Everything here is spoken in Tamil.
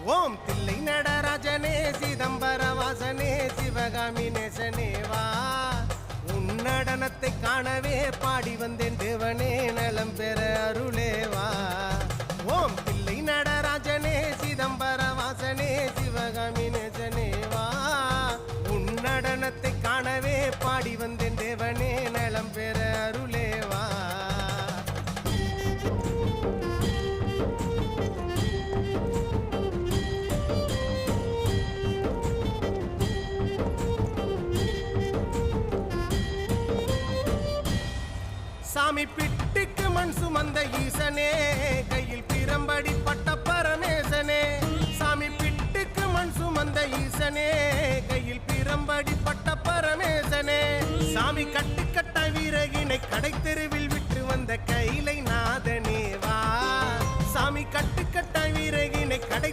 ஓம் தில்லை நடராஜனே சிதம்பர வாசனே சிவகாமி நேசனே வா உன் நடனத்தை காணவே பாடி வந்தேன் தேவனே நலம் பெற அருளே வா ஓம் தில்லை நடராஜனே சிதம்பர வாசனே சிவகாமி நேசனே வா உன் நடனத்தை காணவே பாடி வந்தேன் தேவனே நலம் பெற அருளே வா சாமி பிட்டுக்கு மண் சுமந்த ஈசனே கையில் பிரம்படி பட்ட பரமேசனே சாமி பிட்டுக்கு மண் சுமந்த ஈசனே கையில் பிரம்படி பட்ட பரமேசனே சாமி கட்டுக்கட்ட வீரகினை கடை தெருவில் விட்டு வந்த கைலை நாதனே வா சாமி கட்டுக்கட்ட வீரகினை கடை